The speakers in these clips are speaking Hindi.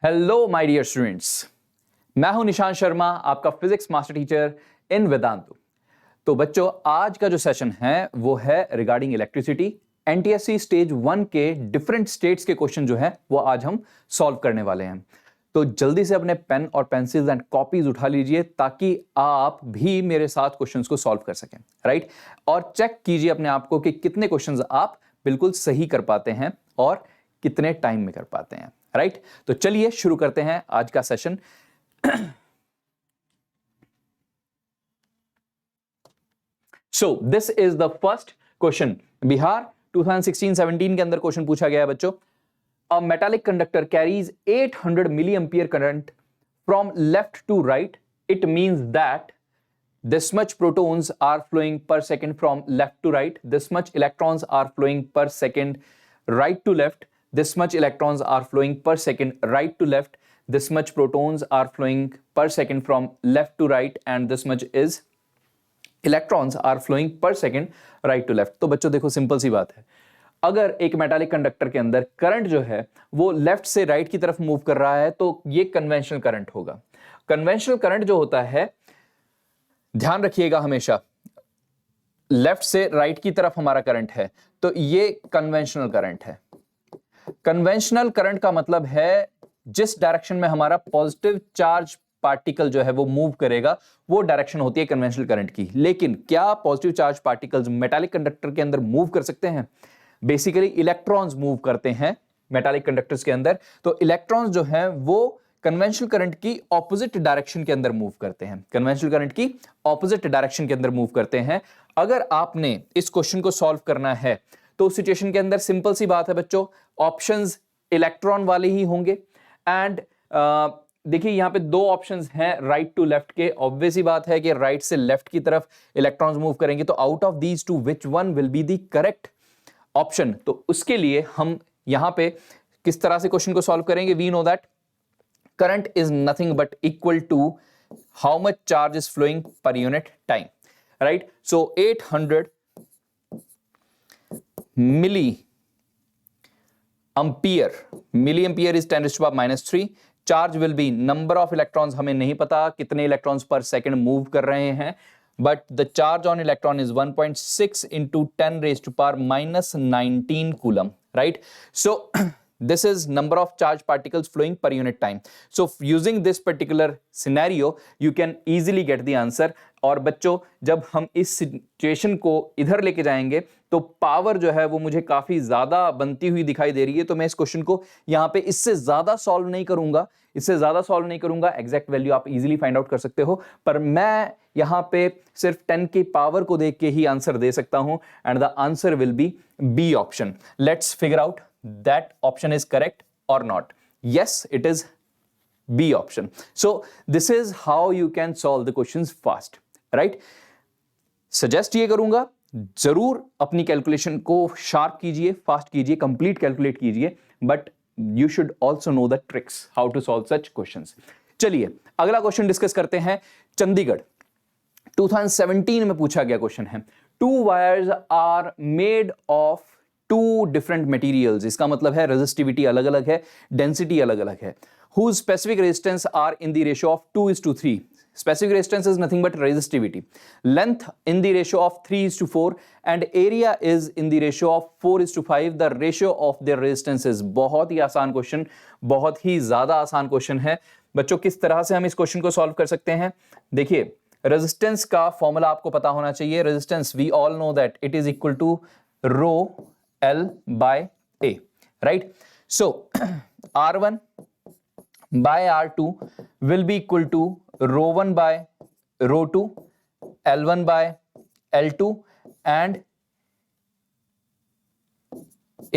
हेलो माय डियर स्टूडेंट्स, मैं हूं निशांत शर्मा, आपका फिजिक्स मास्टर टीचर इन वेदांतु। तो बच्चों, आज का जो सेशन है वो है रिगार्डिंग इलेक्ट्रिसिटी। एनटीएससी स्टेज 1 के डिफरेंट स्टेट्स के क्वेश्चन जो है वो आज हम सॉल्व करने वाले हैं। तो जल्दी से अपने पेन और पेंसिल्स एंड कॉपीज उठा लीजिए ताकि आप भी मेरे साथ क्वेश्चंस को सॉल्व कर सकें, राइट। और चेक कीजिए अपने आप को कि कितने क्वेश्चंस आप बिल्कुल सही कर पाते हैं और कितने टाइम में कर पाते हैं, राइट। तो चलिए शुरू करते हैं आज का session. So this is the first question. Bihar 2016-17 के अंदर क्वेश्चन पूछा गया है बच्चों। A metallic conductor carries 800 milliampere current from left to right. It means that this much protons are flowing per second from left to right. This much electrons are flowing per second right to left. This much electrons are flowing per second right to left. This much protons are flowing per second from left to right, and this much is electrons are flowing per second right to left. तो बच्चों देखो, सिंपल सी बात है। अगर एक मेटालिक कंडक्टर के अंदर करंट जो है वो लेफ्ट से राइट की तरफ मूव कर रहा है तो ये कन्वेंशनल करंट होगा। कन्वेंशनल करंट जो होता है, ध्यान रखिएगा हमेशा, लेफ्ट से राइट की तरफ हमारा करंट है तो ये कन्वेंशनल करंट है। कन्वेंशनल करंट का मतलब है जिस डायरेक्शन में हमारा पॉजिटिव चार्ज पार्टिकल जो है वो मूव करेगा वो डायरेक्शन होती है कन्वेंशनल करंट की। लेकिन क्या positive charge particles metallic conductor के अंदर मूव कर सकते हैं? बेसिकली इलेक्ट्रॉन्स मूव करते हैं मेटालिक कंडक्टर्स के अंदर। तो इलेक्ट्रॉन्स जो हैं वो कन्वेंशनल करंट की ऑपोजिट डायरेक्शन के अंदर मूव करते हैं, कन्वेंशनल करंट की ऑपोजिट डायरेक्शन के अंदर मूव करते हैं। अगर आपने इस क्वेश्चन को सॉल्व करना है तो उस सिचुएशन के अंदर सिंपल सी बात है बच्चों, ऑप्शंस इलेक्ट्रॉन वाले ही होंगे। एंड देखिए यहां पे दो ऑप्शंस हैं राइट टू लेफ्ट के। ऑब्वियस ही बात है कि राइट से लेफ्ट की तरफ इलेक्ट्रॉन्स मूव करेंगे, तो out of these two which one will be the correct option? तो उसके लिए हम यहां पे किस तरह से क्वेश्चन को सॉल्व करेंगे? We know that current is nothing but equal to how much charge is flowing per unit time, right. So 800 milli ampere is 10⁻³ charge will be, number of electrons हमें नहीं पता कितने इलेक्ट्रॉन्स पर सेकंड मूव कर रहे हैं, but the charge on electron is 1.6 into 10⁻⁻19 coulomb, right? So this is number of charged particles flowing per unit time. So using this particular scenario you can easily get the answer. और बच्चों जब हम इस सिचुएशन को इधर लेके जाएंगे तो पावर जो है वो मुझे काफी ज्यादा बनती हुई दिखाई दे रही है। तो मैं इस क्वेश्चन को यहाँ पे इससे ज्यादा सॉल्व नहीं करूंगा, एग्जैक्ट वैल्यू आप इजीली फाइंड आउट कर सकते हो, पर मैं यहाँ पे सिर्फ 10 की पावर को देख के ही आंसर दे सकता हूं। And the answer will be B option. Let's figure out that option is correct और not. Yes, it is B option. So this is how you can solve the questions fast, right? Suggest ये करूंगा, जरूर अपनी कैलकुलेशन को शार्प कीजिए, फास्ट कीजिए, कंप्लीट कैलकुलेट कीजिए, but you should also know the tricks how to solve such questions. चलिए अगला क्वेश्चन डिस्कस करते हैं। चंडीगढ़ 2017 में पूछा गया क्वेश्चन है, 2 wires are made of 2 different materials। इसका मतलब है रेजिस्टिविटी अलग अलग है, डेंसिटी अलग अलग है, whose specific resistance are in the ratio of 2:3. Specific resistance is nothing but resistivity. Length in the ratio of 3:4 and area is in the ratio of 4:5. The ratio of their resistance is। बहुत ही आसान क्वेश्चन, बहुत ही ज्यादा आसान क्वेश्चन है बच्चों। किस तरह से हम इस क्वेश्चन को सॉल्व कर सकते हैं? देखिए, रेजिस्टेंस का फॉर्मूला आपको पता होना चाहिए। Resistance we all know that it is equal to rho L by A, right? So R1 by R2 will be equal to ρ1 by ρ2, L1 by L2 and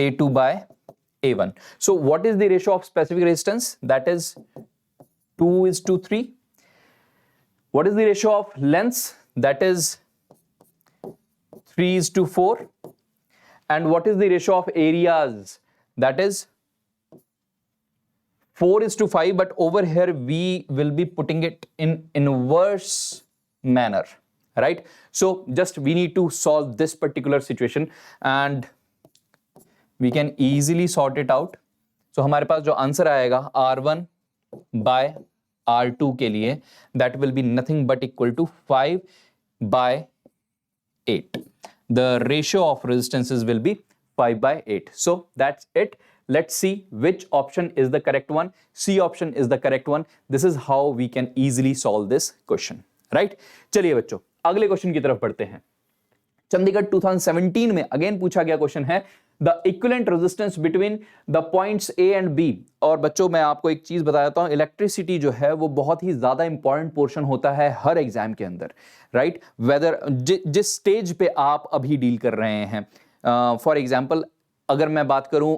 A2 by A1. So what is the ratio of specific resistance? That is 2:3. What is the ratio of lengths? That is 3:4. And what is the ratio of areas? That is 4:5, but over here we will be putting it in inverse manner, right? So just we need to solve this particular situation and we can easily sort it out. So हमारे पास जो आंसर आएगा R1 by R2 के लिए that will be nothing but equal to 5 by 8. The ratio of resistances will be 5 by 8. So that's it. Let's see which option is the correct one. C option is the correct one. This is how we can easily solve this question. Right? चलिए बच्चों अगले क्वेश्चन की तरफ बढ़ते हैं। चंडीगढ़ 2017 में अगेन पूछा गया क्वेश्चन है the equivalent resistance between the points A and B. और बच्चों मैं आपको एक चीज बता देता हूं, इलेक्ट्रिसिटी जो है वो बहुत ही ज्यादा इंपॉर्टेंट पोर्शन होता है हर एग्जाम के अंदर, राइट? वेदर जिस स्टेज पे आप अभी डील कर रहे हैं। फॉर एग्जाम्पल अगर मैं बात करूं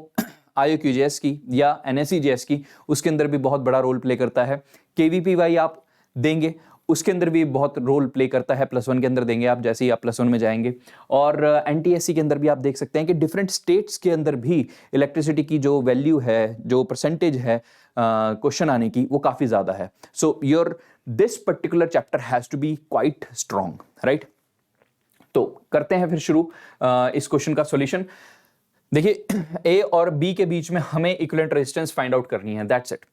IOQJS की या NSEJS की, उसके अंदर भी बहुत बड़ा रोल प्ले करता है। KVPY आप देंगे उसके अंदर भी बहुत रोल प्ले करता है, +1 के अंदर देंगे आप जैसे ही आप +1 में जाएंगे। और NTSC के अंदर भी आप देख सकते हैं कि डिफरेंट स्टेट्स के अंदर भी इलेक्ट्रिसिटी की जो वैल्यू है, जो परसेंटेज है क्वेश्चन आने की, वो काफ़ी ज़्यादा है। So your this particular chapter has to be quite strong, right? तो करते हैं फिर शुरू इस क्वेश्चन का सॉल्यूशन। देखिए A और B के बीच में हमें इक्विवेलेंट रेजिस्टेंस फाइंड आउट करनी है, दैट्स इट।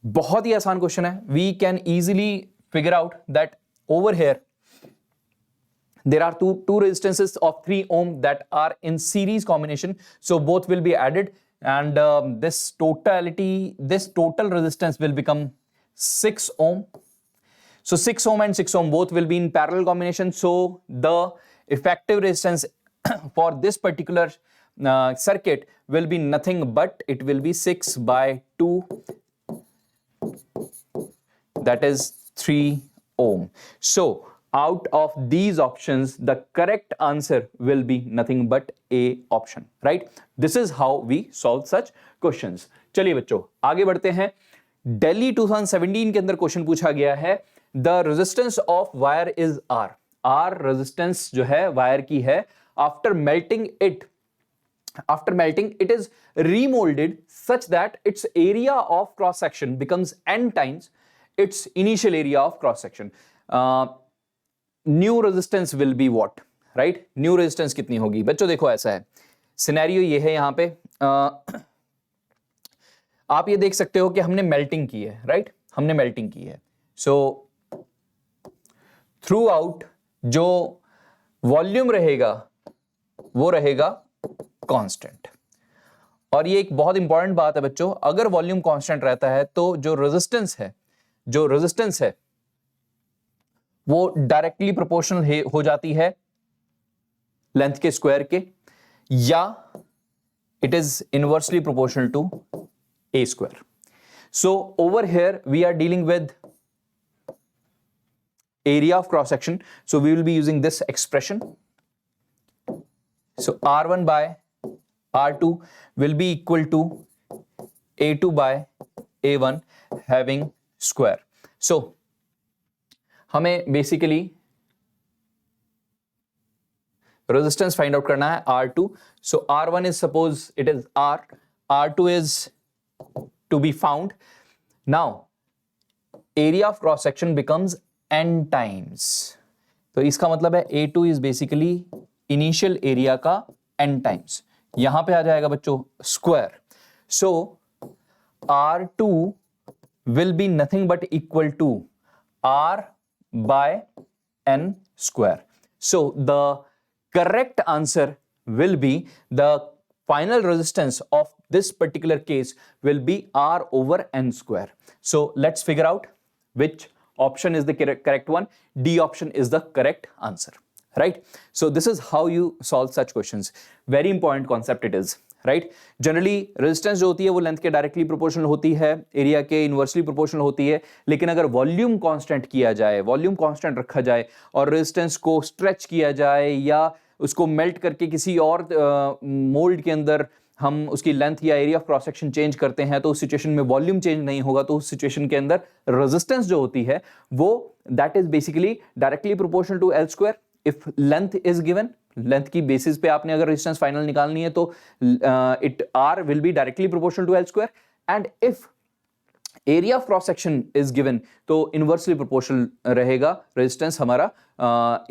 बहुत ही आसान क्वेश्चन है। We can easily figure out that over here there are two resistances of 3 ohm that are in series combination, so both will be added and this total resistance will become 6 ohm. So 6 ohm and 6 ohm both will be in parallel combination, so the effective resistance for this particular circuit will be nothing but it will be 6 by 2, that is 3 ohm. So out of these options the correct answer will be nothing but A option, right? This is how we solve such questions. चलिए बच्चों आगे बढ़ते हैं। दिल्ली 2017 के अंदर क्वेश्चन पूछा गया है the resistance of wire is R। R resistance जो है वायर की है, after melting it is remolded such that its area of cross section becomes n times its initial area of cross section. New resistance will be what, right? New resistance कितनी होगी बच्चों? देखो ऐसा है, सिनेरियो ये है यहाँ पे आप ये देख सकते हो कि हमने मेल्टिंग की है, राइट? हमने मेल्टिंग की है। सो थ्रू आउट जो वॉल्यूम रहेगा वो रहेगा कांस्टेंट। और ये एक बहुत इंपॉर्टेंट बात है बच्चों, अगर वॉल्यूम कांस्टेंट रहता है तो जो रेजिस्टेंस है वो डायरेक्टली प्रोपोर्शनल हो जाती है लेंथ के स्क्वायर के, या it is inversely proportional to A square. So over here we are dealing with area of cross section, so we will be using this expression. So R1 by R2 will be equal to A2 by A1 having square. So हमें बेसिकली रेजिस्टेंस फाइंड आउट करना है R2. So R1 is suppose it is R, R2 is to be found. Now area of cross section becomes n times. तो इसका मतलब है A2 is basically initial area का n times. यहां पे आ जाएगा बच्चों square. So R2 will be nothing but equal to R by n square. So the correct answer will be the final resistance of this particular case will be R over n square. So let's figure out which option is the correct one. D option is the correct answer, right? So this is how you solve such questions. Very important concept it is, right? Generally resistance जो होती है वो लेंथ के डायरेक्टली प्रोपोर्शनल होती है, एरिया के इनवर्सली प्रोपोर्शनल होती है, लेकिन अगर वॉल्यूम कांस्टेंट किया जाए, वॉल्यूम कांस्टेंट रखा जाए और रेजिस्टेंस को स्ट्रेच किया जाए या उसको मेल्ट करके किसी और मोल्ड के अंदर हम उसकी लेंथ या area of cross section change करते हैं, तो उस सिचुएशन में वॉल्यूम चेंज नहीं होगा, तो उस सिचुएशन के अंदर रेजिस्टेंस जो होती है वो that is basically directly proportional to L square. If length is given, length की बेसिस पे आपने अगर रेजिस्टेंस फाइनल निकालनी है तो it R will be directly proportional to L square, and if area of cross section is given तो इनवर्सली प्रोपोर्शनल रहेगा रेजिस्टेंस हमारा,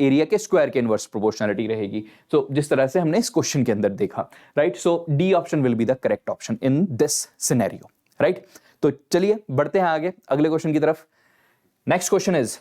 एरिया के स्क्वायर के इनवर्स प्रोपोर्शनलिटी रहेगी। तो जिस तरह से हमने इस क्वेश्चन के अंदर देखा, right? So D option will be the correct option in this scenario, right? तो चलिए बढ़ते हैं आगे अगले क्वेश्चन की तरफ। Next question is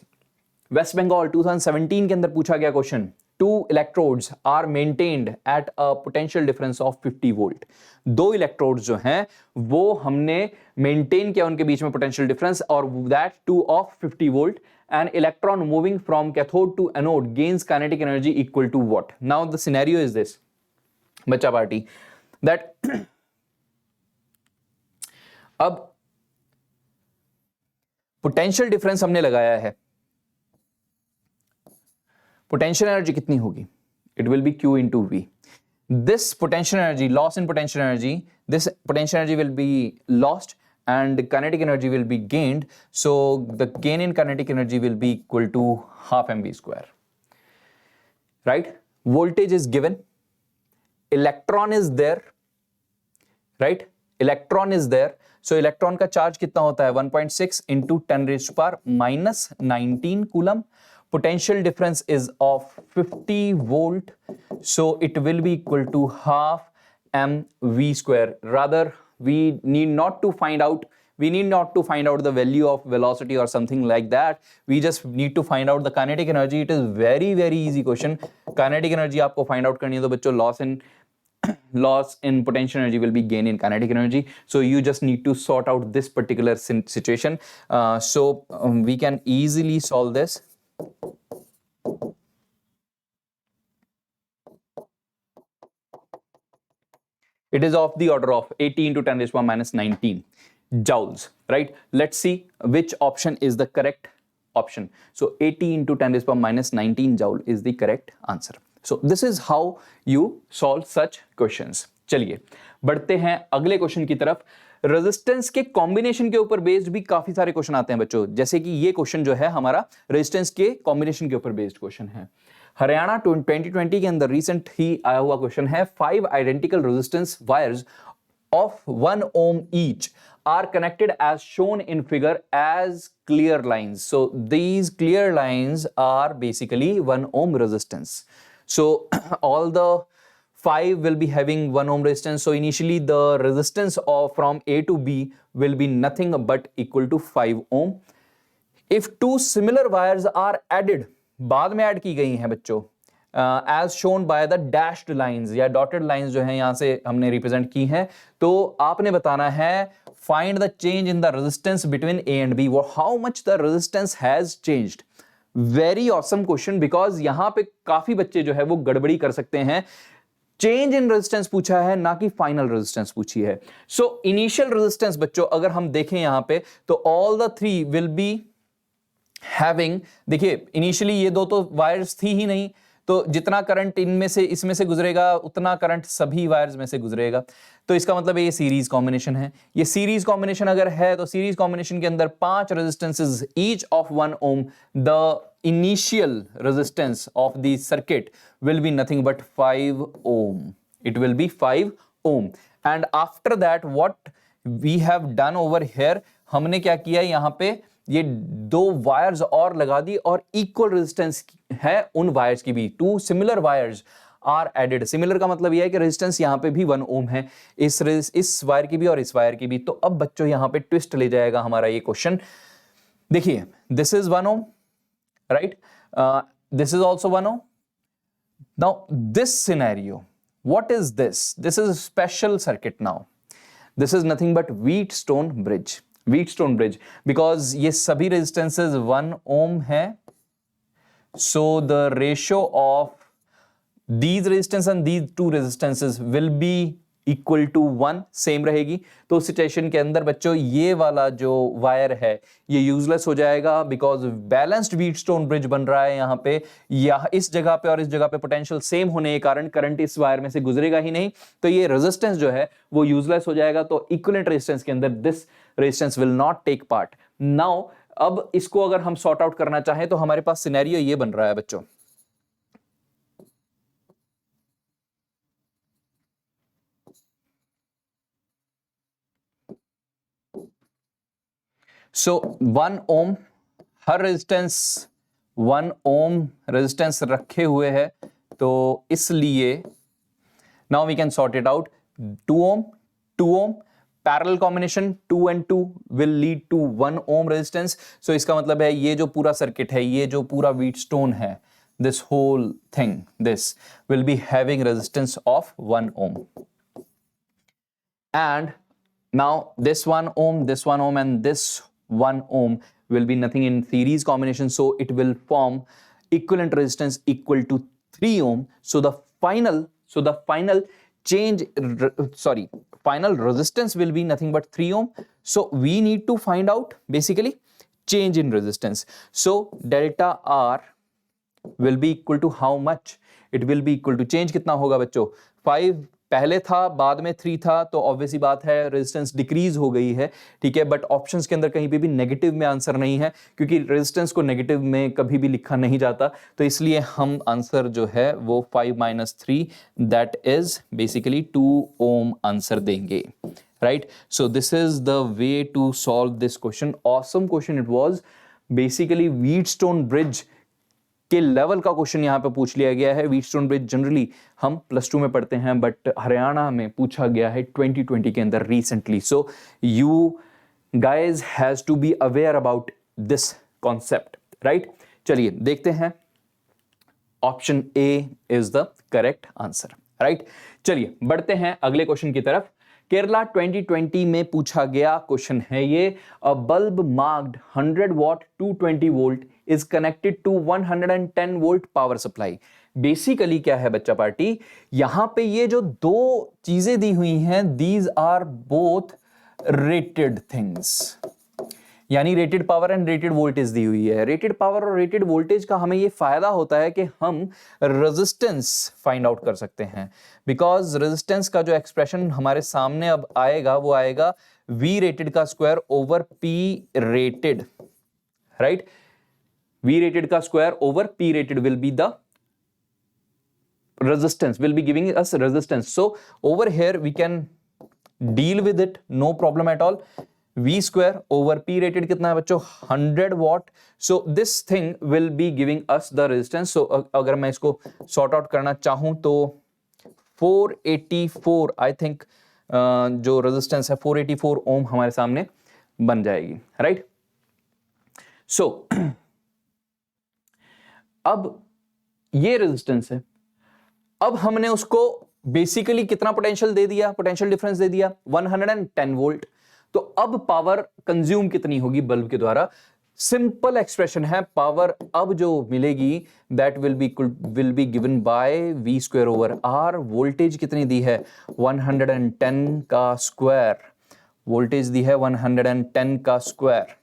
West Bengal 2017 के अंदर पूछा गया question, 2 electrodes are maintained at a potential difference of 50 volt. 2 electrodes जो हैं वो हमने मेंटेन किया उनके बीच में पोटेंशियल डिफरेंस, और that 2 of 50 volt, and electron moving from cathode to anode gains kinetic energy equal to what. Now the scenario is this बच्चा पार्टी, दैट अब पोटेंशियल डिफरेंस हमने लगाया है, पोटेंशियल एनर्जी कितनी होगी, it will be Q into V. This potential energy, loss in potential energy, this potential energy will be lost and kinetic energy will be gained. So the gain in kinetic energy will be equal to half mv square. Right? Voltage is given. Electron is there. Right? Electron is there. So electron का charge कितना होता है 1.6 into 10 raised to power minus 19 coulomb. Potential difference is of 50 volt, so it will be equal to half mv square. Rather, we need not to find out the value of velocity or something like that. We just need to find out the kinetic energy. It is very easy question. Kinetic energy आपको find out करनी है, तो बच्चों loss in potential energy will be gain in kinetic energy. So you just need to sort out this particular situation. We can easily solve this. It is of the order of 80 into 10 raised to power minus 19 joules, right? Let's see which option is the correct option. So 80 into 10 raised to power minus 19 joule is the correct answer. So this is how you solve such questions. चलिए बढ़ते हैं अगले क्वेश्चन की तरफ। रेजिस्टेंस के कॉम्बिनेशन के ऊपर बेस्ड भी काफी सारे क्वेश्चन आते हैं बच्चों, जैसे कि ये क्वेश्चन जो है हमारा रेजिस्टेंस के कॉम्बिनेशन के ऊपर बेस्ड क्वेश्चन है। हरियाणा 2020 के अंदर रिसेंट ही आया हुआ क्वेश्चन है, 5 identical resistance wires of 1 ohm each are connected as shown in figure as clear lines. So these clear lines are basically 1 ohm resistance. So all the 5 will be having 1 ohm resistance. So initially the resistance of from A to B will be nothing but equal to 5 ohm. If 2 similar wires are added, बाद में ऐड की गई हैं बच्चों, as shown by the dashed lines या dotted lines जो हैं यहां से हमने रिप्रेजेंट की हैं, तो आपने बताना है find the change in the resistance between A and B, or how much the resistance has changed. Very awesome question, because यहां पे काफी बच्चे जो है वो गड़बड़ी कर सकते हैं। चेंज इन रेजिस्टेंस पूछा है, ना कि फाइनल रेजिस्टेंस पूछी है। सो इनिशियल रेजिस्टेंस बच्चों अगर हम देखें यहां पे, तो all the 3 will be having, देखिए इनिशियली ये दो तो वायर्स थी ही नहीं, तो जितना करंट इनमें से इसमें से गुजरेगा उतना करंट सभी वायर्स में से गुजरेगा, तो इसका मतलब ये सीरीज कॉम्बिनेशन है। ये सीरीज कॉम्बिनेशन अगर है तो सीरीज कॉम्बिनेशन के अंदर 5 resistances each of 1 ohm, the initial resistance of the circuit will be nothing but 5 ohm. It will be 5 ohm. And after that what we have done over here, हमने क्या किया यहां पे, ये 2 वायर्स और लगा दी और इक्वल रेजिस्टेंस है उन वायर्स की भी। 2 similar wires are added. Similar का मतलब यह है कि रेजिस्टेंस यहां पे भी 1 ओम है, इस वायर की भी और इस वायर की भी। तो अब बच्चों यहां पे ट्विस्ट ले जाएगा हमारा ये क्वेश्चन। देखिए this is 1 ohm, right, this is also 1 ohm. Now this scenario, what is this? This is a special circuit now. This is nothing but Wheatstone bridge. Wheatstone bridge, because ये सभी resistances 1 ohm है, so the ratio of these resistance and these 2 resistances will be equal to 1, same रहेगी। तो उस सिचुएशन के अंदर बच्चों ये वाला जो वायर है ये यूजलेस हो जाएगा, बिकॉज बैलेंस्ड व्हीटस्टोन ब्रिज बन रहा है यहाँ पे। या इस जगह पे और इस जगह पे पोटेंशियल सेम होने के कारण करंट इस वायर में से गुजरेगा ही नहीं, तो ये रेजिस्टेंस जो है वो यूजलेस हो जाएगा। तो इक्विवेलेंट रेजिस्टेंस के अंदर this resistance will not take part. Now अब इसको अगर हम सॉर्ट आउट करना चाहें तो हमारे पास सिनेरियो ये बन रहा है बच्चों। सो 1 ओम, हर रेजिस्टेंस 1 ओम रेजिस्टेंस रखे हुए है, तो इसलिए now we can sort it out. 2 ohm parallel combination 2 and 2 will lead to 1 ohm resistance. So इसका मतलब है ये जो पूरा सर्किट है, ये जो पूरा Wheatstone है, this whole thing, this will be having resistance of 1 ohm. And now this 1 ohm, this 1 ohm and this 1 ohm will be nothing in series combination, so it will form equivalent resistance equal to 3 ohm. So the final change, final resistance will be nothing but 3 ohm. So we need to find out basically change in resistance. So delta R will be equal to how much? It will be equal to change कितना होगा बच्चों? 5 पहले था, बाद में 3 था, तो ऑब्वियस ही बात है रेजिस्टेंस डिक्रीज हो गई है, ठीक है। बट ऑप्शंस के अंदर कहीं पे भी नेगेटिव में आंसर नहीं है, क्योंकि रेजिस्टेंस को नेगेटिव में कभी भी लिखा नहीं जाता, तो इसलिए हम आंसर जो है वो 5 - 3 that is basically 2 ohm answer देंगे, right. So this is the way to solve this question. Awesome question it was, basically Wheatstone bridge के लेवल का क्वेश्चन यहां पे पूछ लिया गया है। व्हीटस्टोन ब्रिज जनरली हम +2 में पढ़ते हैं, बट हरियाणा में पूछा गया है 2020 के अंदर recently. So you guys has to be aware about this concept, right. चलिए देखते हैं, option A is the correct answer, right. चलिए बढ़ते हैं अगले क्वेश्चन की तरफ। केरला 2020 में पूछा गया क्वेश्चन है ये, अ bulb marked 100 watt 220 volt is connected to 110 volt power supply. Basically क्या है बच्चा पार्टी, यहां पे ये जो दो चीजें दी हुई हैं, these are both rated things, यानी rated power and rated voltage दी हुई है। रेटेड पावर और रेटेड वोल्टेज का हमें ये फायदा होता है कि हम रेजिस्टेंस फाइंड आउट कर सकते हैं, बिकॉज रेजिस्टेंस का जो एक्सप्रेशन हमारे सामने अब आएगा वो आएगा V रेटेड का square over P rated, right. V rated का square over P rated will be the resistance, will be giving us resistance. So over here we can deal with it, no problem at all. V square over P rated कितना है बच्चों? 100 watt. So this thing will be giving us the resistance. So अगर मैं इसको sort out करना चाहूं तो 484 I think जो resistance है 484 ओम हमारे सामने बन जाएगी, right? So अब ये resistance है, अब हमने उसको बेसिकली कितना पोटेंशियल दे दिया, पोटेंशियल डिफरेंस दे दिया 110 वोल्ट। तो अब पावर कंज्यूम कितनी होगी बल्ब के द्वारा? सिंपल एक्सप्रेशन है, पावर अब जो मिलेगी that will be given by V square over R। Voltage कितनी दी है? 110 का स्क्वायर, वोल्टेज दी है 110 का स्क्वायर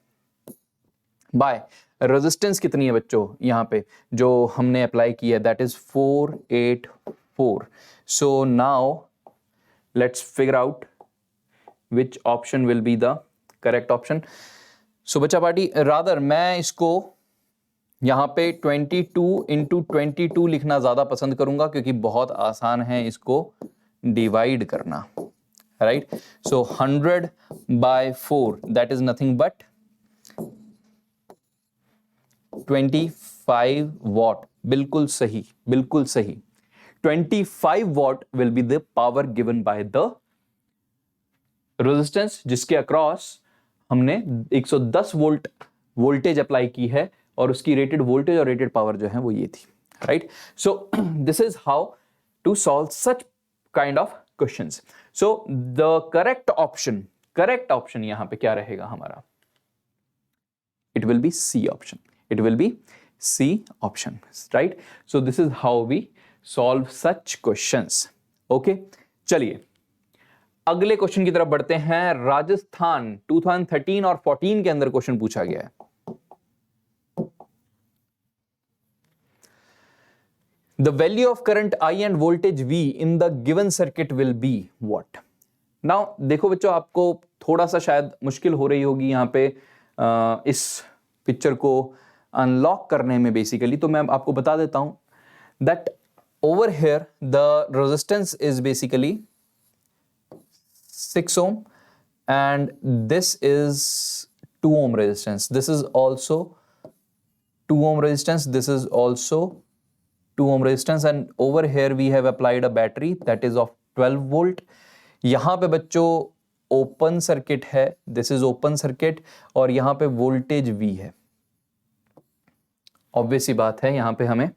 बाय रेजिस्टेंस कितनी है बच्चों यहां पे जो हमने अप्लाई किया, that is 484। So now let's figure out which option will be the correct option. So बच्चा पार्टी रादर मैं इसको यहां पे 22 into 22 लिखना ज्यादा पसंद करूंगा, क्योंकि बहुत आसान है इसको डिवाइड करना, right. So 100 by 4 that is nothing but 25 watt। बिल्कुल सही, बिल्कुल सही। 25 watt will be the power given by the resistance जिसके अक्रॉस हमने 110 वोल्ट वोल्टेज अप्लाई की है, और उसकी रेटेड वोल्टेज और रेटेड पावर जो है वो ये थी, right. So this is how to solve such kind of questions. So the correct option यहां पे क्या रहेगा हमारा? It will be C option, it will be C option, right. So this is how we solve such questions. Okay, चलिए अगले क्वेश्चन की तरफ बढ़ते हैं। राजस्थान 2013 और 14 के अंदर क्वेश्चन पूछा गया है। The value of current I and voltage V in the given circuit will be what? Now देखो बच्चों, आपको थोड़ा सा शायद मुश्किल हो रही होगी यहां पे इस पिक्चर को अनलॉक करने में बेसिकली, तो मैं आपको बता देता हूं that over here the resistance is basically 6 ohm and this is 2 ohm resistance. This is also 2 ohm resistance. This is also 2 ohm resistance, and over here we have applied a battery that is of 12 volt. यहां पे बच्चों ओपन सर्किट है, दिस इज ओपन सर्किट, और यहां पे वोल्टेज V है। ऑब्वियस सी बात है, यहां पे हमें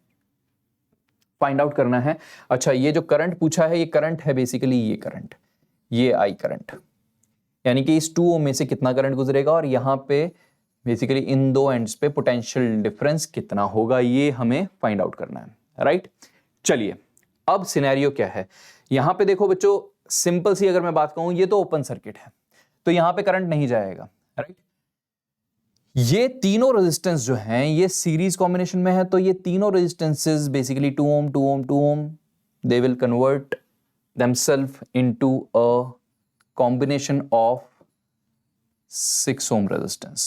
फाइंड आउट करना है। अच्छा, ये जो करंट पूछा है, ये करंट है बेसिकली, ये करंट, ये I करंट, यानी कि इस 2 ओम में से कितना करंट गुजरेगा, और यहां पे बेसिकली इन दो एंड्स पे पोटेंशियल डिफरेंस कितना होगा, ये हमें फाइंड आउट करना है, राइट। चलिए, अब सिनेरियो क्या है, यहां पे देखो बच्चों, सिंपल सी अगर मैं बात कहूं, ये तो ओपन सर्किट है, तो यहां पे करंट नहीं जाएगा, राइट। ये तीनों रेजिस्टेंस जो हैं, ये सीरीज कॉम्बिनेशन में है, तो ये तीनों resistances basically 2 ohm 2 ohm 2 ohm, they will convert themselves into a combination of 6 ohm resistance.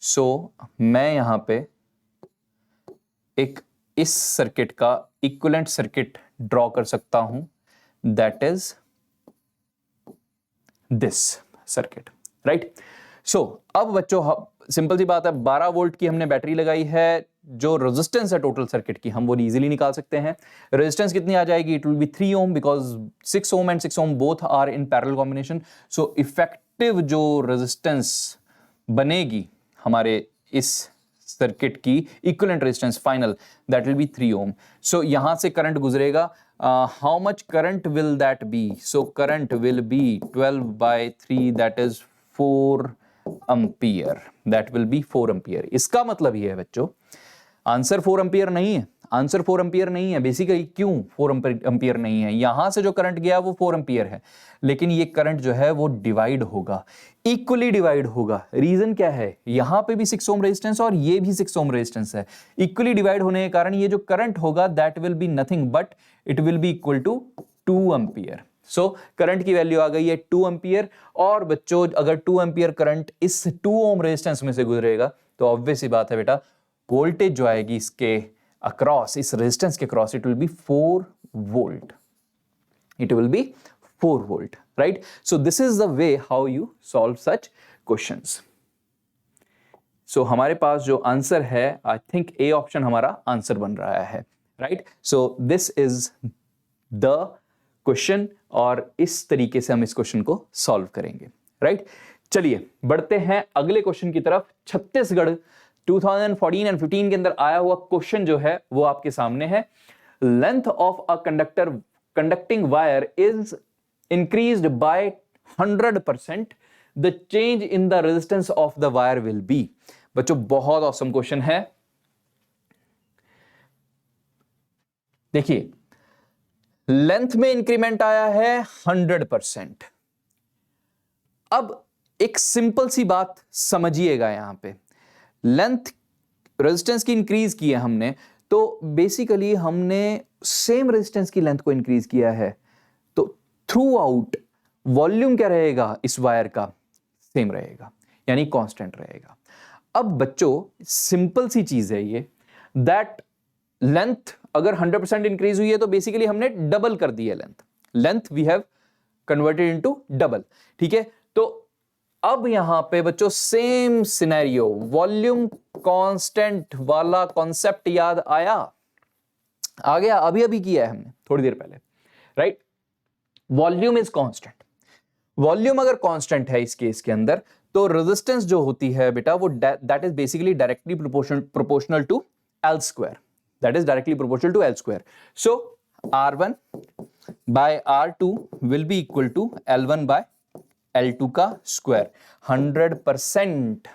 So मैं यहां पे एक इस सर्किट का इक्विवेलेंट सर्किट ड्रॉ कर सकता हूं, that is this circuit, right. So अब बच्चों, सिंपल सी बात है, 12 वोल्ट की हमने बैटरी लगाई है, जो रेजिस्टेंस है टोटल सर्किट की हम वो इजीली निकाल सकते हैं। रेजिस्टेंस कितनी आ जाएगी, it will be 3 ohm, because 6 ohm and 6 ohm both are in parallel combination. So effective जो रेजिस्टेंस बनेगी हमारे इस सर्किट की equivalent resistance final, that will be 3 ohm. So यहां से करंट गुजरेगा, how much current will that be, so current will be 12/3, that is 4 ampere, that will be 4 ampere. इसका मतलब ये है बच्चों, आंसर 4 एम्पियर नहीं है, आंसर 4 एम्पियर नहीं है। बेसिकली क्यों 4 एम्पियर नहीं है, यहां से जो करंट गया वो 4 एम्पियर है, लेकिन ये करंट जो है वो डिवाइड होगा, इक्वली डिवाइड होगा। रीजन क्या है, यहां पे भी 6 ओम रेजिस्टेंस और ये भी 6 ओम रेजिस्टेंस है, इक्वली डिवाइड होने के कारण ये जो करंट होगा that will be nothing but it will be equal to 2 ampere. So current की वैल्यू आ गई है 2 एम्पियर। और बच्चों, अगर 2 एम्पियर करंट इस 2 ओम रेजिस्टेंस में से गुजरेगा, तो ऑब्वियस सी बात है बेटा, वोल्टेज जो आएगी इसके अक्रॉस, इस रेजिस्टेंस के across, it will be 4 volt, it will be 4 volt, right. So this is the way how you solve such questions. So हमारे पास जो आंसर है, आई थिंक ए ऑप्शन हमारा आंसर बन रहा है, right. So this is the question, और इस तरीके से हम इस क्वेश्चन को सॉल्व करेंगे, राइट। चलिए बढ़ते हैं अगले क्वेश्चन की तरफ। छत्तीसगढ़ 2014 एंड 15 के अंदर आया हुआ क्वेश्चन जो है वो आपके सामने है। Length of a conductor conducting wire is increased by 100%, the change in the resistance of the wire will be. बच्चों, बहुत ऑसम क्वेश्चन है। देखिए, लेंथ में इंक्रीमेंट आया है 100%। अब एक सिंपल सी बात समझिएगा, यहां पे लेंथ रेजिस्टेंस की इंक्रीज की है हमने, तो बेसिकली हमने सेम रेजिस्टेंस की लेंथ को इंक्रीज किया है, तो थ्रू आउट वॉल्यूम क्या रहेगा इस वायर का, सेम रहेगा, यानी कांस्टेंट रहेगा। अब बच्चों, सिंपल सी चीज है ये, दैट लेंथ अगर 100% इंक्रीज हुई है तो बेसिकली हमने डबल कर दी है length we have converted into double, ठीक है। तो अब यहां पे बच्चों सेम सिनेरियो, वॉल्यूम कांस्टेंट वाला कॉन्सेप्ट याद आ गया, अभी किया है हमने थोड़ी देर पहले, right. Volume is constant, volume अगर कांस्टेंट है इस केस के अंदर, तो रेजिस्टेंस जो होती है बेटा वो that is basically directly proportional to L square, that is directly proportional to L square. So R1 by R2 will be equal to L1 by L2 का स्क्वायर। 100%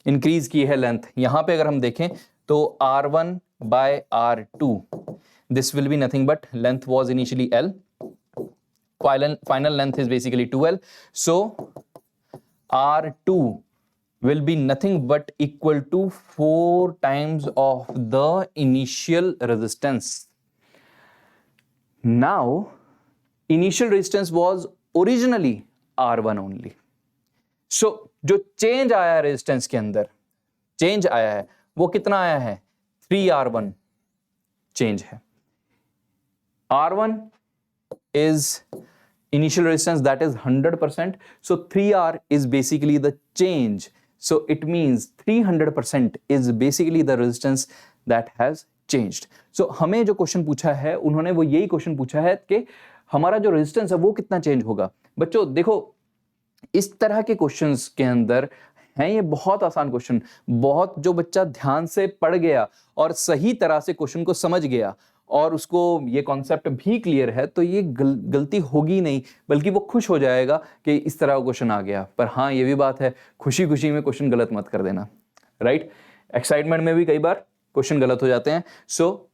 इंक्रीज की है लेंथ। यहां पे अगर हम देखें तो R1 by R2, this will be nothing but length was initially L, final length is basically 2L, so R2 will be nothing but equal to 4 times of the initial resistance. Now initial resistance was originally R1 only, so जो चेंज आया रेजिस्टेंस के अंदर, चेंज आया है वो कितना आया है, 3R1 चेंज है। R1 is initial resistance, that is 100%, so 3R is basically the change, so it means 300% is basically the resistance that has changed. So हमें जो क्वेश्चन पूछा है, उन्होंने वो यही क्वेश्चन पूछा है कि हमारा जो रेजिस्टेंस है वो कितना चेंज होगा। बच्चों देखो इस तरह के क्वेश्चंस के अंदर हैं ये बहुत आसान क्वेश्चन, बहुत जो बच्चा ध्यान से पढ़ गया और सही तरह से क्वेश्चन को समझ गया और उसको ये कॉन्सेप्ट भी क्लियर है तो ये गलती होगी नहीं, बल्कि वो खुश हो जाएगा कि इस तरह का क्वेश्चन आ गया। पर हाँ ये भी बात है, खुशी खुशी में क्वेश्चन गलत मत कर देना, राइट। एक्साइटमेंट में भी कई बार क्वेश्चन गलत हो जाते हैं। So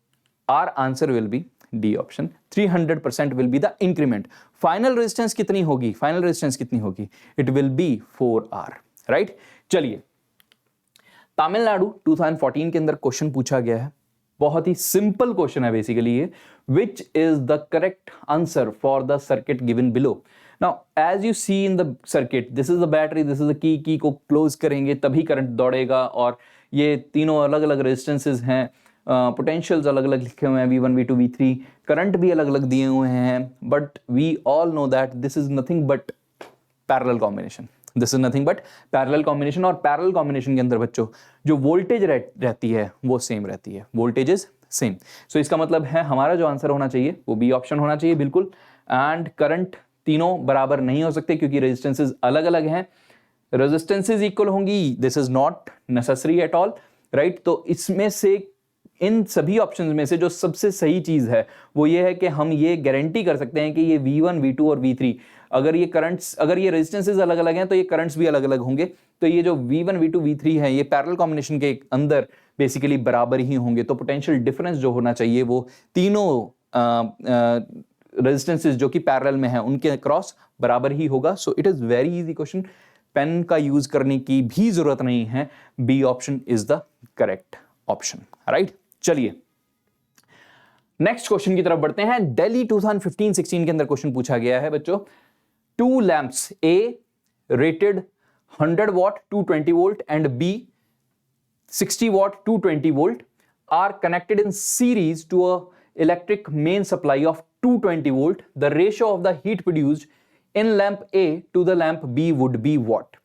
our answer will be D option, 300% will be the increment. Final resistance कितनी होगी, फाइनल रेजिस्टेंस कितनी होगी, it will B 4R, right. चलिए तमिलनाडु 2014 के अंदर क्वेश्चन पूछा गया है, बहुत ही सिंपल क्वेश्चन है बेसिकली ये, which is the correct answer for the circuit given below. Now as you see in the circuit, this is the battery, this is the key को क्लोज करेंगे तभी करंट दौड़ेगा, और ये तीनों अलग अलग रेजिस्टेंसेज हैं, पोटेंशियल्स अलग अलग लिखे हुए हैं, V1 V2 V3, करंट भी अलग अलग दिए हुए हैं, but we all know that this is nothing but parallel combination, this is nothing but parallel combination. और पैरेलल कॉम्बिनेशन के अंदर बच्चों जो वोल्टेज रहती है वो सेम रहती है, वोल्टेज इज सेम। सो इसका मतलब है हमारा जो आंसर होना चाहिए वो बी ऑप्शन होना चाहिए बिल्कुल। एंड करंट तीनों बराबर नहीं हो सकते क्योंकि रेजिस्टेंसेज अलग अलग हैं, रेजिस्टेंसेज इक्वल होंगी, this is not necessary at all, right. तो इसमें से इन सभी ऑप्शंस में से जो सबसे सही चीज है वो ये है कि हम ये गारंटी कर सकते हैं कि ये V1 V2 और V3, अगर ये करंट्स, अगर ये रेजिस्टेंसेज अलग अलग हैं तो ये करंट्स भी अलग अलग होंगे, तो ये जो V1 V2 V3 है ये पैरेलल कॉम्बिनेशन के अंदर बेसिकली बराबर ही होंगे। तो पोटेंशियल डिफरेंस जो होना चाहिए वो तीनों रेजिस्टेंसेज जो कि पैरेलल में है उनके क्रॉस बराबर ही होगा। So it is very easy question, pen का यूज करने की भी जरूरत नहीं है, B option is the correct option, right. चलिए नेक्स्ट क्वेश्चन की तरफ बढ़ते हैं। दिल्ली 2015-16 के अंदर क्वेश्चन पूछा गया है बच्चों, 2 lamps A rated 100 watt 220 volt and B 60 watt 220 volt are connected in series to a electric main supply of 220 volt. The ratio of the heat produced in lamp A to the lamp B would be what?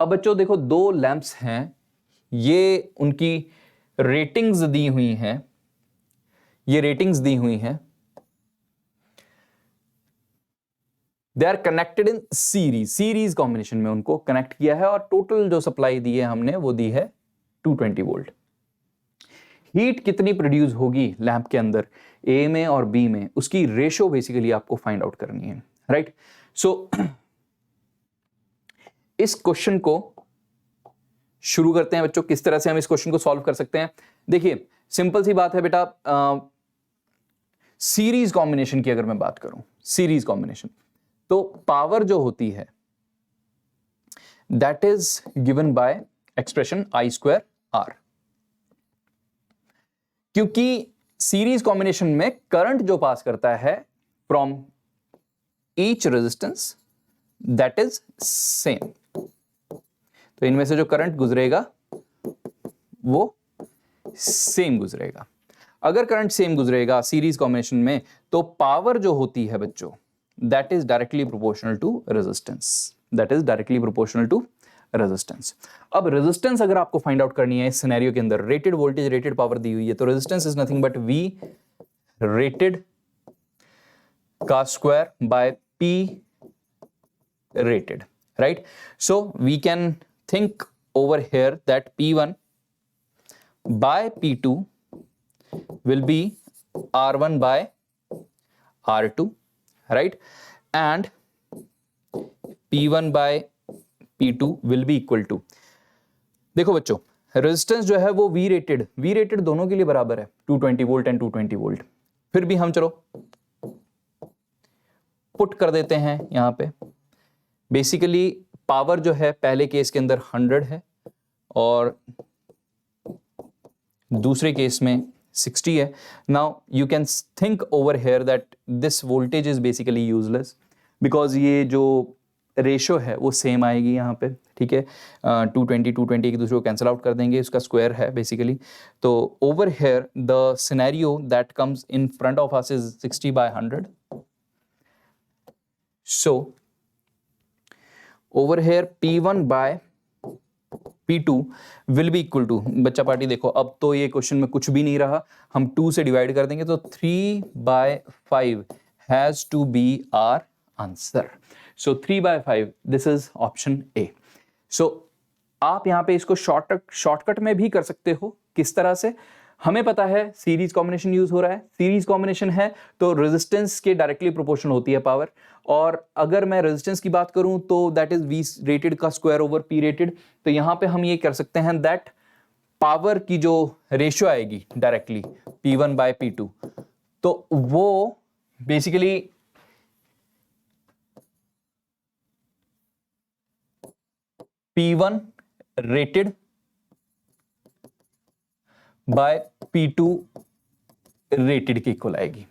अब बच्चों देखो दो लैंप्स हैं, ये उनकी रेटिंग्स दी हुई हैं, ये रेटिंग्स दी हुई हैं, they are connected in series combination में उनको कनेक्ट किया है, और टोटल जो सप्लाई दी है हमने वो दी है 220 वोल्ट। हीट कितनी प्रोड्यूस होगी लैंप के अंदर ए में और बी में, उसकी रेशो बेसिकली आपको फाइंड आउट करनी है, राइट। सो इस क्वेश्चन को शुरू करते हैं बच्चों, किस तरह से हम इस क्वेश्चन को सॉल्व कर सकते हैं। देखिए सिंपल सी बात है बेटा, सीरीज कॉम्बिनेशन की अगर मैं बात करूं, सीरीज कॉम्बिनेशन, तो पावर जो होती है that is given by expression I² R, क्योंकि सीरीज कॉम्बिनेशन में करंट जो पास करता है from each resistance that is same, तो इनमें से जो करंट गुजरेगा वो सेम गुजरेगा। अगर करंट सेम गुजरेगा सीरीज कॉम्बिनेशन में तो पावर जो होती है बच्चों that is directly proportional to resistance, that is directly proportional to resistance. अब रेजिस्टेंस अगर आपको फाइंड आउट करनी है इस सिनेरियो के अंदर, रेटेड वोल्टेज रेटेड पावर दी हुई है, तो resistance is nothing but V rated का square by P rated, right? So we can think over here that P1 by P2 will be R1 by R2, right? And P1 by P2 will be equal to, देखो बच्चों रेजिस्टेंस जो है वो V rated दोनों के लिए बराबर है, 220 वोल्ट एंड 220 वोल्ट। फिर भी हम चलो पुट कर देते हैं यहां पे, बेसिकली पावर जो है पहले केस के अंदर 100 है और दूसरे केस में 60 है। Now you can think over here that this voltage is basically useless because ये जो रेशो है वो सेम आएगी यहाँ पे, ठीक है। 220 एक दूसरे को कैंसिल आउट कर देंगे, उसका स्क्वायर है बेसिकली। तो over here the scenario that comes in front of us is 60/100। So over here P1 by P2 will be equal to, बच्चा पार्टी देखो अब तो ये क्वेश्चन में कुछ भी नहीं रहा, हम 2 से डिवाइड कर देंगे तो 3/5 has to be our answer. So 3/5 this is option A. So आप यहाँ पे इसको शॉर्टकट में भी कर सकते हो। किस तरह से? हमें पता है सीरीज कॉम्बिनेशन यूज हो रहा है, सीरीज कॉम्बिनेशन है तो रेजिस्टेंस के डायरेक्टली प्रोपोर्शनल होती है पावर, और अगर मैं रेजिस्टेंस की बात करूं तो दैट इज वी रेटेड का स्क्वायर ओवर पी रेटेड। तो यहां पे हम ये कर सकते हैं दैट पावर की जो रेशियो आएगी डायरेक्टली P1/P2, तो वो basically P1 rated by P2 rated के इक्वल आएगी।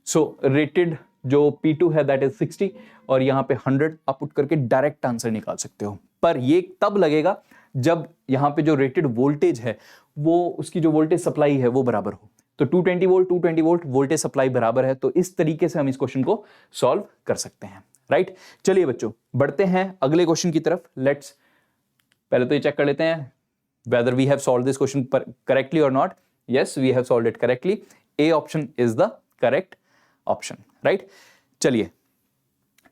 सो रेटेड जो P2 है दैट इज 60 और यहां पे 100 आप पुट करके डायरेक्ट आंसर निकाल सकते हो। पर ये तब लगेगा जब यहां पे जो रेटेड वोल्टेज है वो उसकी जो वोल्टेज सप्लाई है वो बराबर हो। तो 220 वोल्ट वोल्टेज सप्लाई बराबर है, तो इस तरीके से हम इस क्वेश्चन को सॉल्व कर सकते हैं, राइट। चलिए बच्चों बढ़ते हैं अगले क्वेश्चन की तरफ। लेट्स पहले तो ये चेक कर लेते हैं whether we have solved this question correctly or not. Yes, we have solved it correctly. A option is the correct option, right? चलिए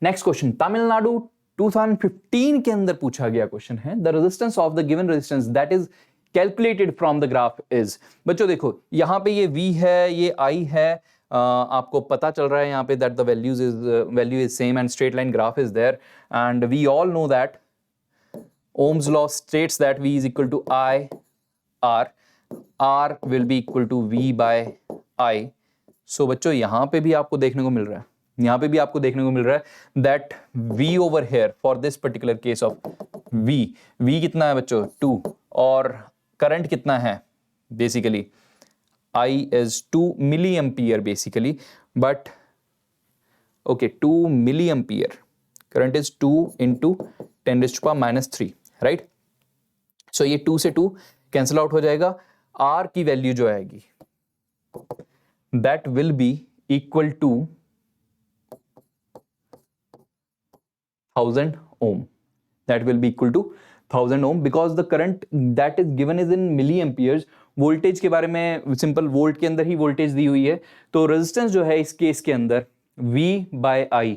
नेक्स्ट क्वेश्चन तमिलनाडु 2015 के अंदर पूछा गया क्वेश्चन है। The resistance of the given resistance that is calculated from the graph is. बच्चों देखो यहां पे ये V है, ये I है, आपको पता चल रहा है यहाँ पे that the value is same and straight line graph is there, and we all know that Ohm's law states that V is equal to I R, R will be equal to V by I. So बच्चों यहाँ पे भी आपको देखने को मिल रहा है, यहाँ पे भी आपको देखने को मिल रहा है that V over here for this particular case of V कितना है बच्चों 2, और करंट कितना है basically I is 2 milliampere basically, but okay 2 milliampere current is 2 into 10⁻³ right. So ये 2 से 2 कैंसिल आउट हो जाएगा। R की वैल्यू जो आएगी that will be equal to 1000 ohm, that will be equal to 1000 ohm because the current that is given is in milliamperes। Voltage के बारे में सिंपल वोल्ट के अंदर ही वोल्टेज दी हुई है, तो रेजिस्टेंस जो है इस केस के अंदर V/I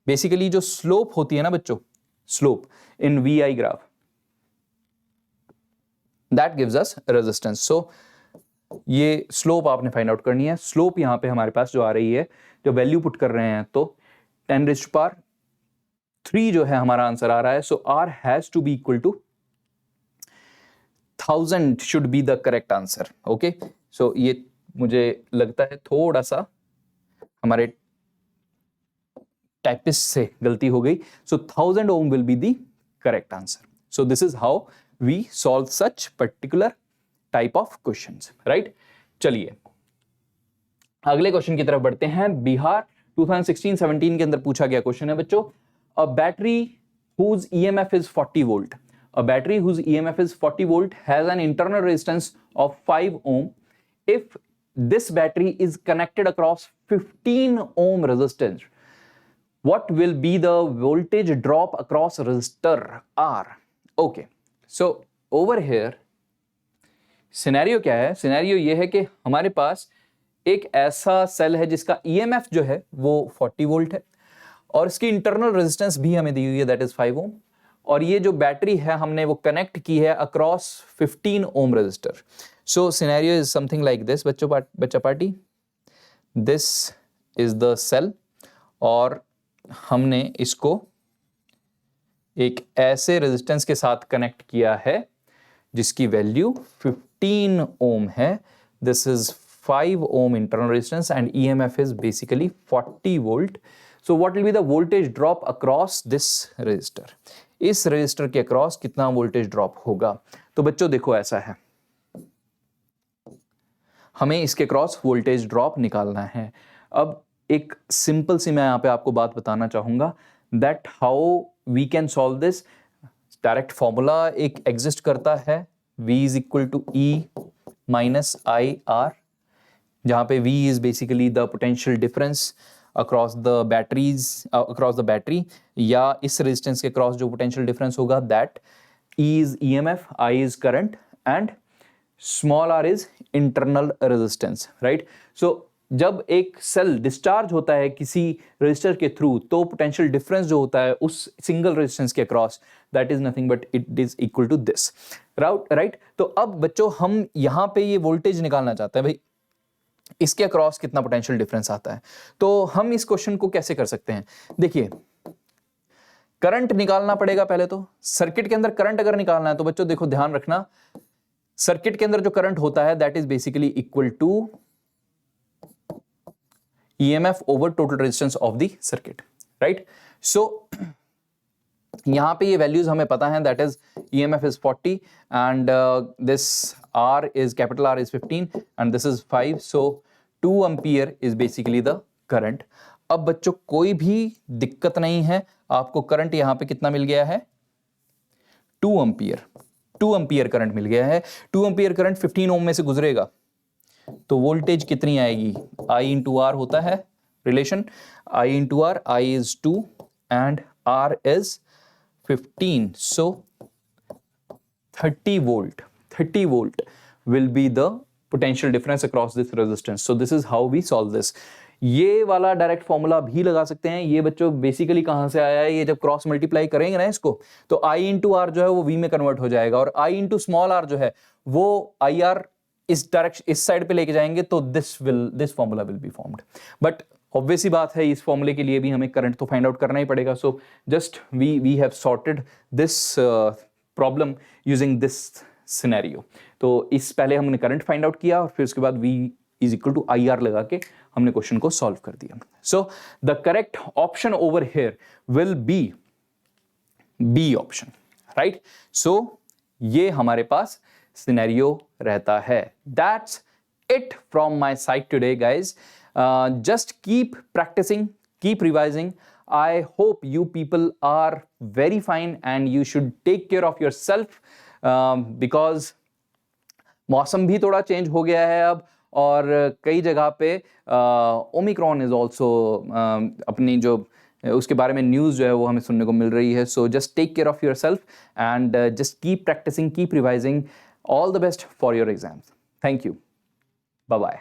बेसिकली जो स्लोप होती है ना बच्चों, slope in VI graph that gives us resistance. So ये स्लोप आपने फाइंड आउट करनी है। स्लोप यहां पे हमारे पास जो आ रही है, जो वैल्यू पुट कर रहे हैं, तो 10⁻³ जो है हमारा आंसर आ रहा है। So R has to be equal to 1000 should be the correct answer. Okay, so ये मुझे लगता है थोड़ा सा हमारे टाइपिस्ट से गलती हो गई। सो 1000 ohm will be the correct answer. So this is how we solve such particular type of questions, right? चलिए अगले क्वेश्चन की तरफ बढ़ते हैं। बिहार 2016-17 के अंदर पूछा गया क्वेश्चन है बच्चों, a battery whose EMF is 40 volt, a battery whose EMF is 40 volt has an internal resistance of 5 ohm. If this battery is connected across 15 ohm resistance, what will be the voltage drop across resistor R? Okay, so over here scenario क्या है? सिनेरियो ये है कि हमारे पास एक ऐसा सेल है जिसका EMF जो है वो 40 वोल्ट है और इसकी इंटरनल रेजिस्टेंस भी हमें दी हुई है दैट इज 5 ओम, और ये जो बैटरी है हमने वो कनेक्ट की है across 15 ohm resistor. So scenario is something like this बच्चा party, this is the cell और हमने इसको एक ऐसे रेजिस्टेंस के साथ कनेक्ट किया है जिसकी वैल्यू 15 ओम है। This is 5 ohm internal resistance and EMF is basically 40 volt. So what will be the voltage drop across this resistor? इस रेजिस्टर के अक्रॉस कितना वोल्टेज ड्रॉप होगा? तो बच्चों देखो ऐसा है, हमें इसके क्रॉस वोल्टेज ड्रॉप निकालना है। अब एक सिंपल सी मैं यहां पे आपको बात बताना चाहूंगा that how we can solve this. Direct formula एक एग्जिस्ट करता है, V is equal to E minus IR, जहां पे V is basically the potential difference across the batteries, across the battery, या इस रेजिस्टेंस के क्रॉस जो पोटेंशियल डिफरेंस होगा that E is EMF, I is current and small r is internal resistance, right? So जब एक सेल डिस्चार्ज होता है किसी रेजिस्टर के थ्रू, तो पोटेंशियल डिफरेंस जो होता है उस सिंगल रेजिस्टेंस के across, that is nothing but it is equal to this, right. तो अब बच्चों हम यहां पे ये वोल्टेज निकालना चाहते हैं, भाई इसके अक्रॉस कितना पोटेंशियल डिफरेंस आता है। तो हम इस क्वेश्चन को कैसे कर सकते हैं, देखिए करंट निकालना पड़ेगा पहले तो। सर्किट के अंदर करंट अगर निकालना है तो बच्चों देखो ध्यान रखना, सर्किट के अंदर जो करंट होता है that is basically equal to EMF over total resistance of the circuit, right. So यहां पे ये वैल्यूज हमें पता है, that is EMF is 40 and this R is capital R is 15 and this is 5, so 2 ampere is basically the current। अब बच्चों कोई भी दिक्कत नहीं है, आपको करंट यहां पे कितना मिल गया है, 2 एम्पियर करंट मिल गया है। 2 एम्पियर करंट 15 ओम में से गुजरेगा तो वोल्टेज कितनी आएगी, I इंटू आर होता है relation, I into R, I is 2 and R is 15, so 30 volt will be the potential difference across this resistance। so this is how we solve this। ये वाला डायरेक्ट फॉर्मूला भी लगा सकते हैं। ये बच्चों बेसिकली कहां से आया है, ये जब क्रॉस मल्टीप्लाई करेंगे ना इसको, तो I इंटू आर जो है वो V में कन्वर्ट हो जाएगा, और I इंटू स्मॉल r जो है वो IR इस डायरेक्शन, इस साइड पे लेके जाएंगे, तो this formula will be formed. But obvious ही बात है, इस फॉर्मूले के लिए भी हमें करंट तो फाइंड आउट करना ही पड़ेगा। So just we have sorted this problem using this scenario. तो इस पहले हमने करंट फाइंड आउट किया और फिर उसके बाद V is equal to IR लगा के हमने क्वेश्चन को सॉल्व कर दिया। So the correct option over here will be B option, right. So ये हमारे पास सिनेरियो रहता है। That's it from my side today, guys। Just keep practicing, keep revising। I hope you people are very fine and you should take care of yourself because मौसम भी थोड़ा चेंज हो गया है अब, और कई जगह पे ओमिक्रॉन इज ऑल्सो अपनी जो उसके बारे में न्यूज़ जो है वो हमें सुनने को मिल रही है। So just take care of yourself and just keep practicing, keep revising. All the best for your exams. Thank you, bye bye.